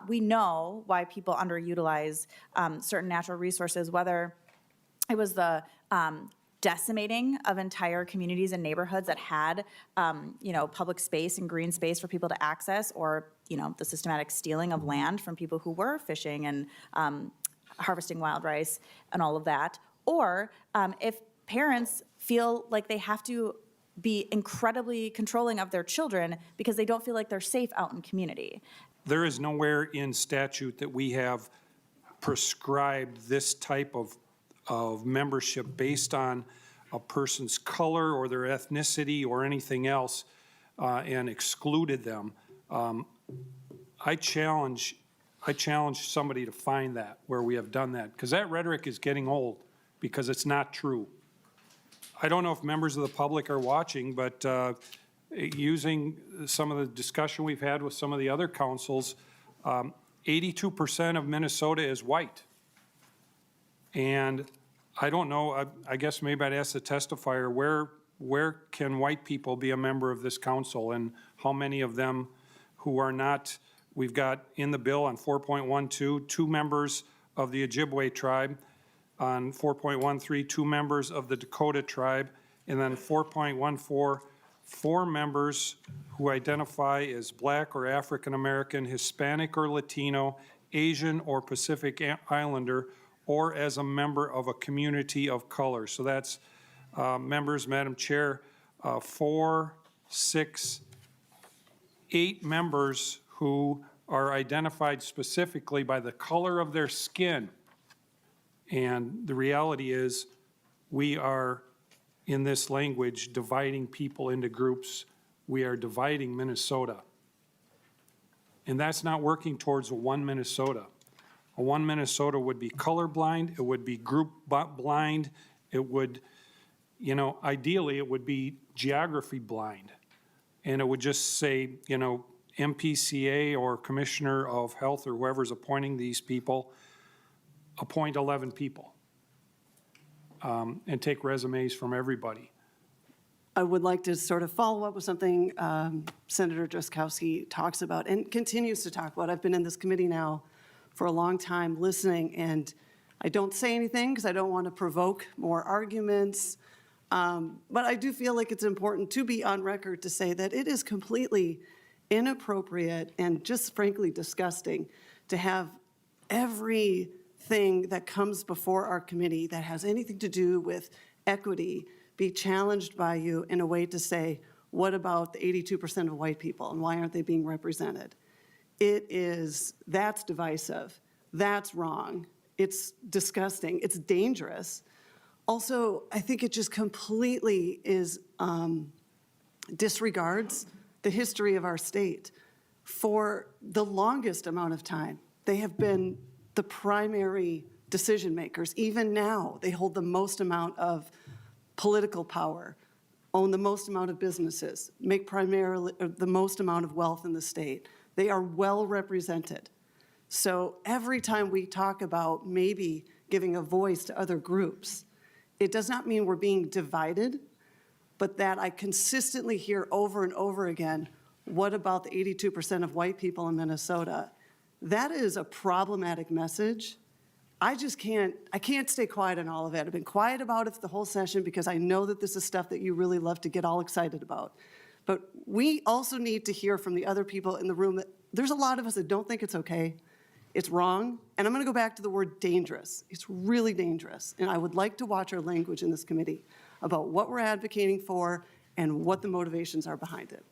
We know why people underutilize certain natural resources, whether it was the decimating of entire communities and neighborhoods that had, public space and green space for people to access, or, the systematic stealing of land from people who were fishing and harvesting wild rice and all of that. Or if parents feel like they have to be incredibly controlling of their children because they don't feel like they're safe out in community. There is nowhere in statute that we have prescribed this type of membership based on a person's color or their ethnicity or anything else and excluded them. I challenge somebody to find that where we have done that, because that rhetoric is getting old because it's not true. I don't know if members of the public are watching, but using some of the discussion we've had with some of the other councils, 82% of Minnesota is white. And I don't know, I guess maybe I'd ask the testifier, where can white people be a member of this council, and how many of them who are not? We've got in the bill on 4.12, 2 members of the Ojibwe tribe, on 4.13, 2 members of the Dakota tribe, and then 4.14, 4 members who identify as Black or African American, Hispanic or Latino, Asian or Pacific Islander, or as a member of a community of color. So that's members, Madam Chair, 4, 6, 8 members who are identified specifically by the color of their skin. And the reality is we are, in this language, dividing people into groups. We are dividing Minnesota. And that's not working towards a one Minnesota. A one Minnesota would be colorblind, it would be group blind, it would, ideally it would be geography blind. And it would just say, MPCA or Commissioner of Health or whoever's appointing these people, appoint 11 people and take resumes from everybody. I would like to sort of follow up with something Senator Drazkowski talks about and continues to talk about. I've been in this committee now for a long time listening, and I don't say anything because I don't want to provoke more arguments. But I do feel like it's important to be on record to say that it is completely inappropriate and just frankly disgusting to have everything that comes before our committee that has anything to do with equity be challenged by you in a way to say, what about the 82% of white people and why aren't they being represented? That's divisive, that's wrong, it's disgusting, it's dangerous. Also, I think it just completely disregards the history of our state. For the longest amount of time, they have been the primary decision makers. Even now, they hold the most amount of political power, own the most amount of businesses, make primarily the most amount of wealth in the state. They are well represented. So every time we talk about maybe giving a voice to other groups, it does not mean we're being divided, but that I consistently hear over and over again, what about the 82% of white people in Minnesota? That is a problematic message. I can't stay quiet on all of it. I've been quiet about it the whole session because I know that this is stuff that you really love to get all excited about. But we also need to hear from the other people in the room that there's a lot of us that don't think it's okay. It's wrong. And I'm going to go back to the word dangerous. It's really dangerous. And I would like to watch our language in this committee about what we're advocating for and what the motivations are behind it.